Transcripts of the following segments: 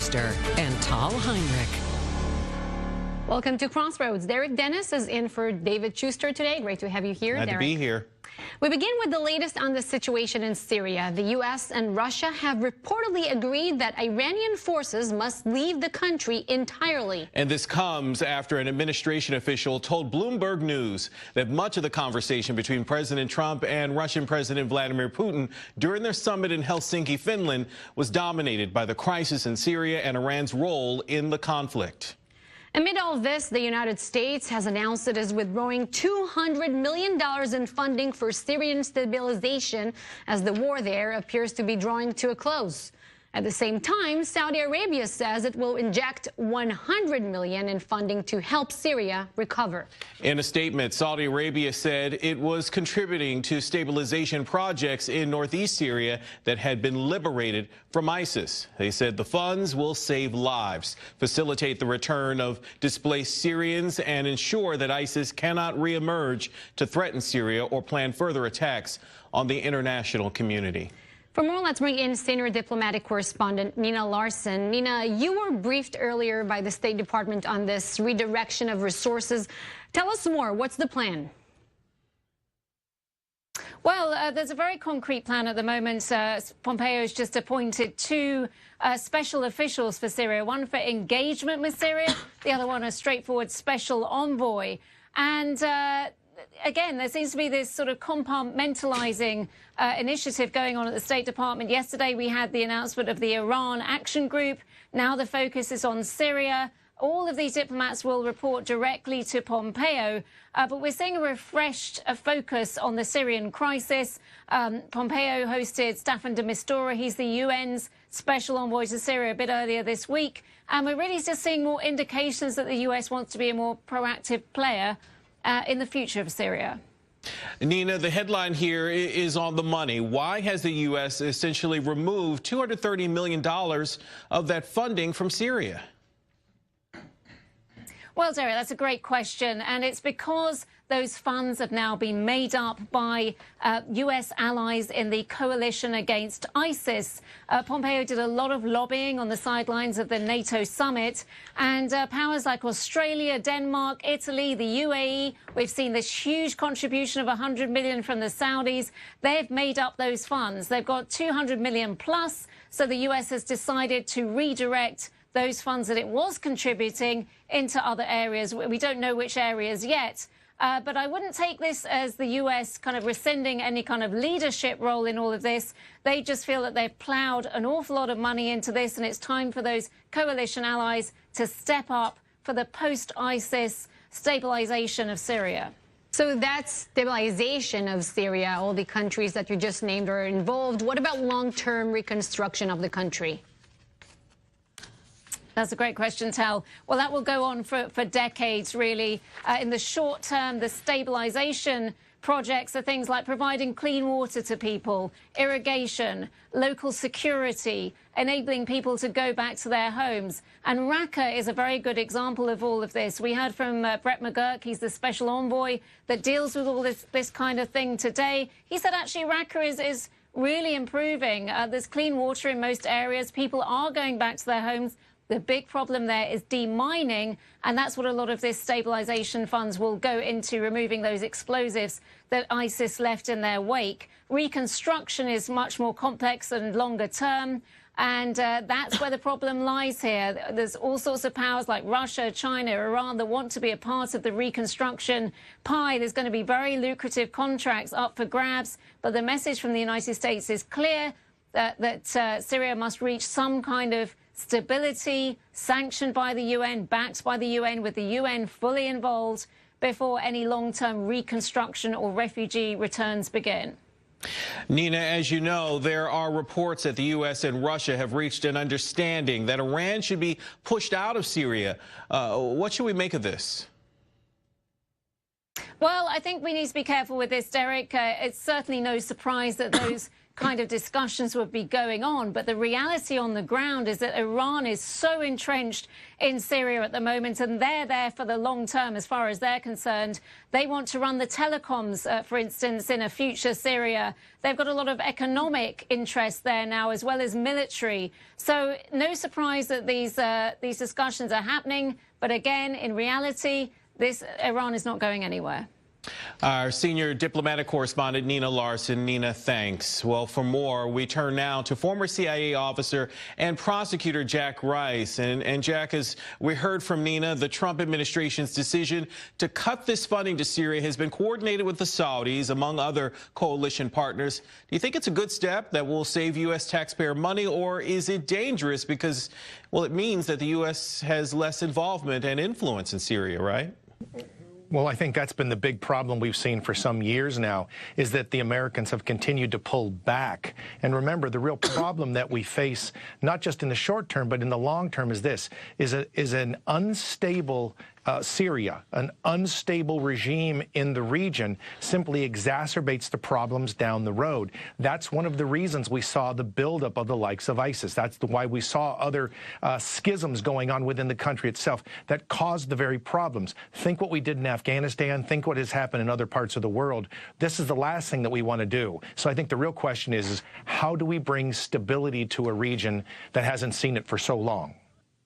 Schuster and Tal Heinrich. Welcome to Crossroads. Derek Dennis is in for David Schuster today. Great to have you here, Glad Derek. to be here. We begin with the latest on the situation in Syria. The U.S. and Russia have reportedly agreed that Iranian forces must leave the country entirely. And this comes after an administration official told Bloomberg News that much of the conversation between President Trump and Russian President Vladimir Putin during their summit in Helsinki, Finland, was dominated by the crisis in Syria and Iran's role in the conflict. Amid all this, the United States has announced it is withdrawing $200 million in funding for Syrian stabilization as the war there appears to be drawing to a close. At the same time, Saudi Arabia says it will inject $100 million in funding to help Syria recover. In a statement, Saudi Arabia said it was contributing to stabilization projects in northeast Syria that had been liberated from ISIS. They said the funds will save lives, facilitate the return of displaced Syrians, and ensure that ISIS cannot reemerge to threaten Syria or plan further attacks on the international community. For more, let's bring in senior diplomatic correspondent Nina Larson. Nina, you were briefed earlier by the State Department on this redirection of resources. Tell us more. What's the plan? Well, there's a very concrete plan at the moment. Pompeo has just appointed two special officials for Syria, one for engagement with Syria, the other one a straightforward special envoy. And again, there seems to be this sort of compartmentalizing initiative going on at the State Department. Yesterday, we had the announcement of the Iran Action Group. Now the focus is on Syria. All of these diplomats will report directly to Pompeo, but we're seeing a refreshed focus on the Syrian crisis. Pompeo hosted Staffan de Mistura. He's the UN's special envoy to Syria a bit earlier this week. And we're really just seeing more indications that the US wants to be a more proactive player in the future of Syria. Nina, the headline here is on the money. Why has the U.S. essentially removed $230 million of that funding from Syria? Well, Derek, that's a great question, and it's because those funds have now been made up by U.S. allies in the coalition against ISIS. Pompeo did a lot of lobbying on the sidelines of the NATO summit, and powers like Australia, Denmark, Italy, the UAE, we've seen this huge contribution of $100 million from the Saudis. They've made up those funds. They've got $200 million plus, so the U.S. has decided to redirect those funds that it was contributing into other areas. We don't know which areas yet, but I wouldn't take this as the U.S. kind of rescinding any kind of leadership role in all of this. They just feel that they've plowed an awful lot of money into this, and it's time for those coalition allies to step up for the post-ISIS stabilization of Syria. So that's stabilization of Syria. All the countries that you just named are involved. What about long-term reconstruction of the country? That's a great question, Tal. Well, that will go on for decades, really. In the short term, the stabilization projects are things like providing clean water to people, irrigation, local security, enabling people to go back to their homes. And Raqqa is a very good example of all of this. We heard from Brett McGurk. He's the special envoy that deals with all this kind of thing today. He said, actually, Raqqa is really improving. There's clean water in most areas. People are going back to their homes. The big problem there is demining, and that's what a lot of this stabilization funds will go into, removing those explosives that ISIS left in their wake. Reconstruction is much more complex and longer term, and that's where the problem lies here. There's all sorts of powers like Russia, China, Iran that want to be a part of the reconstruction pie. There's going to be very lucrative contracts up for grabs, but the message from the United States is clear that Syria must reach some kind of stability, sanctioned by the UN, backed by the UN, with the UN fully involved before any long-term reconstruction or refugee returns begin. Nina, as you know, there are reports that the U.S. and Russia have reached an understanding that Iran should be pushed out of Syria. What should we make of this? Well, I think we need to be careful with this, Derek. It's certainly no surprise that those kind of discussions would be going on. But the reality on the ground is that Iran is so entrenched in Syria at the moment, and they're there for the long term as far as they're concerned. They want to run the telecoms, for instance, in a future Syria. They've got a lot of economic interest there now, as well as military. So no surprise that these discussions are happening. But again, in reality, Iran is not going anywhere. Our senior diplomatic correspondent, Nina Larson. Nina, thanks. Well, for more, we turn now to former CIA officer and prosecutor Jack Rice. And Jack, as we heard from Nina, the Trump administration's decision to cut this funding to Syria has been coordinated with the Saudis, among other coalition partners. Do you think it's a good step that will save U.S. taxpayer money, or is it dangerous because, well, it means that the U.S. has less involvement and influence in Syria, right? Well, I think that's been the big problem we've seen for some years now, is that the Americans have continued to pull back. And remember, the real problem that we face, not just in the short term, but in the long term, is this, is an unstable Syria, an unstable regime in the region, simply exacerbates the problems down the road. That's one of the reasons we saw the buildup of the likes of ISIS. That's why we saw other schisms going on within the country itself that caused the very problems. Think what we did in Afghanistan. Think what has happened in other parts of the world. This is the last thing that we want to do. So I think the real question is how do we bring stability to a region that hasn't seen it for so long?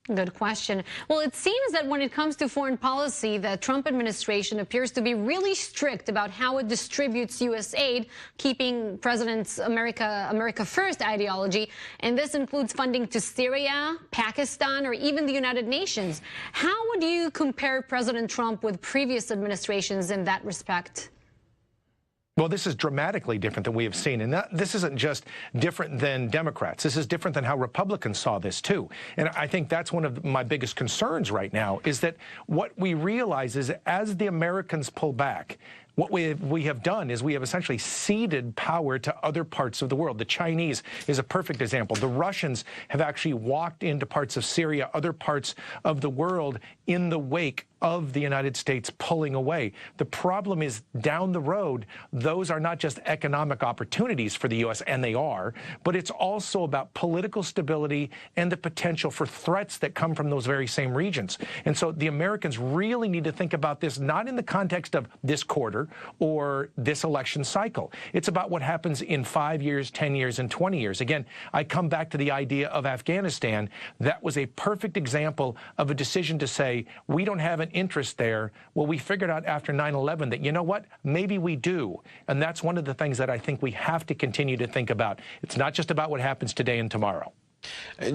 Good question. Well, it seems that when it comes to foreign policy, the Trump administration appears to be really strict about how it distributes U.S. aid, keeping President's America First ideology. And this includes funding to Syria, Pakistan, or even the United Nations. How would you compare President Trump with previous administrations in that respect? Well, this is dramatically different than we have seen. And this isn't just different than Democrats. This is different than how Republicans saw this, too. And I think that's one of my biggest concerns right now, is that what we realize is as the Americans pull back, what we have done is we have essentially ceded power to other parts of the world. The Chinese is a perfect example. The Russians have actually walked into parts of Syria, other parts of the world, in the wake of the United States pulling away. The problem is down the road, those are not just economic opportunities for the U.S., and they are, but it's also about political stability and the potential for threats that come from those very same regions. And so the Americans really need to think about this not in the context of this quarter or this election cycle. It's about what happens in 5 years, 10 years, and 20 years. Again, I come back to the idea of Afghanistan. That was a perfect example of a decision to say, we don't have an interest there. Well, we figured out after 9/11 that, you know what, maybe we do. And that's one of the things that I think we have to continue to think about. It's not just about what happens today and tomorrow.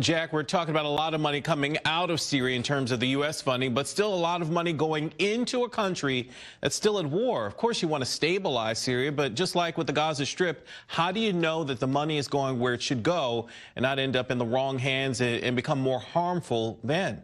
Jack, we're talking about a lot of money coming out of Syria in terms of the U.S. funding, but still a lot of money going into a country that's still at war. Of course, you want to stabilize Syria, but just like with the Gaza Strip, how do you know that the money is going where it should go and not end up in the wrong hands and become more harmful then?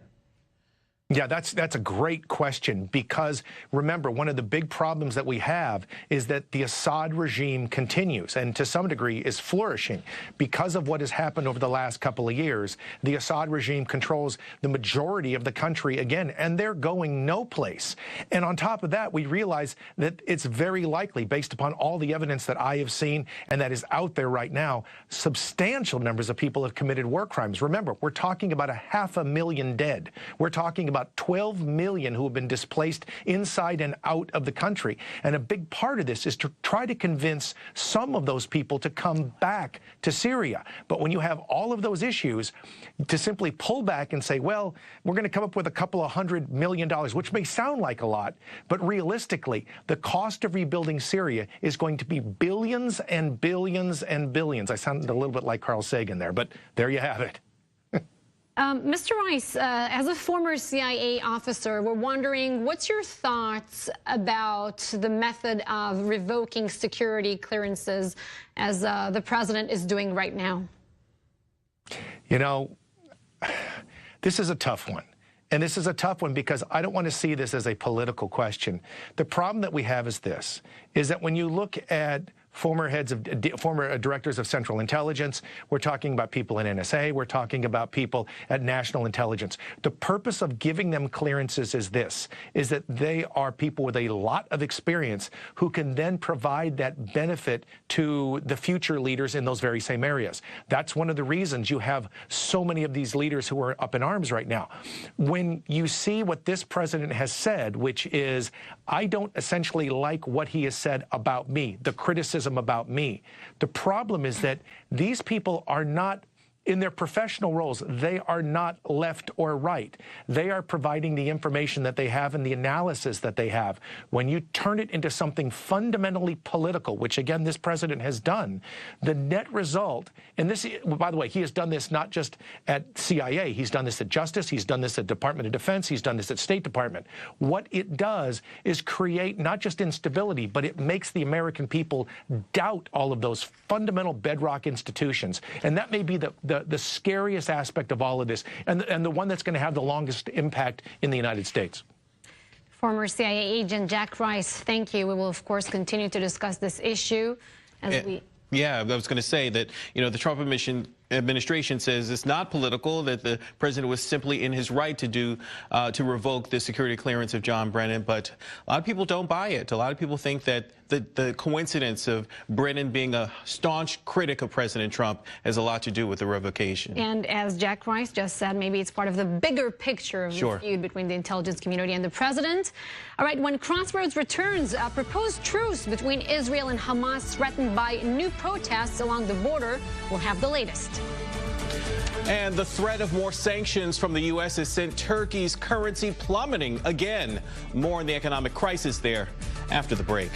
Yeah, that's a great question, because remember, one of the big problems that we have is that the Assad regime continues and to some degree is flourishing. Because of what has happened over the last couple of years, the Assad regime controls the majority of the country again, and they're going no place. And on top of that, we realize that it's very likely, based upon all the evidence that I have seen and that is out there right now, substantial numbers of people have committed war crimes. Remember, we're talking about 500,000 dead. We're talking about 12 million who have been displaced inside and out of the country. And a big part of this is to try to convince some of those people to come back to Syria. But when you have all of those issues, to simply pull back and say, well, we're going to come up with a couple of $100 million, which may sound like a lot, but realistically, the cost of rebuilding Syria is going to be billions and billions and billions. I sounded a little bit like Carl Sagan there, but there you have it. Mr. Rice, as a former CIA officer, we're wondering, what's your thoughts about the method of revoking security clearances as the president is doing right now? You know, this is a tough one. And this is a tough one because I don't want to see this as a political question. The problem that we have is this, is that when you look at former directors of Central Intelligence. We're talking about people in NSA. We're talking about people at National Intelligence. The purpose of giving them clearances is that they are people with a lot of experience who can then provide that benefit to the future leaders in those very same areas. That's one of the reasons you have so many of these leaders who are up in arms right now. When you see what this president has said, which is, I don't essentially like what he has said about me, the criticism about me. The problem is that these people are not, in their professional roles, they are not left or right. They are providing the information that they have and the analysis that they have. When you turn it into something fundamentally political, which again this president has done, the net result, and this, by the way, he has done this not just at CIA, he's done this at Justice, he's done this at Department of Defense, he's done this at State Department. What it does is create not just instability, but it makes the American people doubt all of those fundamental bedrock institutions. And that may be the scariest aspect of all of this, and the one that's going to have the longest impact in the United States. Former CIA agent Jack Rice, thank you. We will, of course, continue to discuss this issue as we... Yeah, I was going to say that, you know, the Trump administration says it's not political, that the president was simply in his right to revoke the security clearance of John Brennan. But a lot of people don't buy it. A lot of people think that the coincidence of Brennan being a staunch critic of President Trump has a lot to do with the revocation. And as Jack Rice just said, maybe it's part of the bigger picture of the feud between the intelligence community and the president. All right, when Crossroads returns, a proposed truce between Israel and Hamas threatened by new protests along the border. We'll have the latest. And the threat of more sanctions from the U.S. has sent Turkey's currency plummeting again. More on the economic crisis there after the break.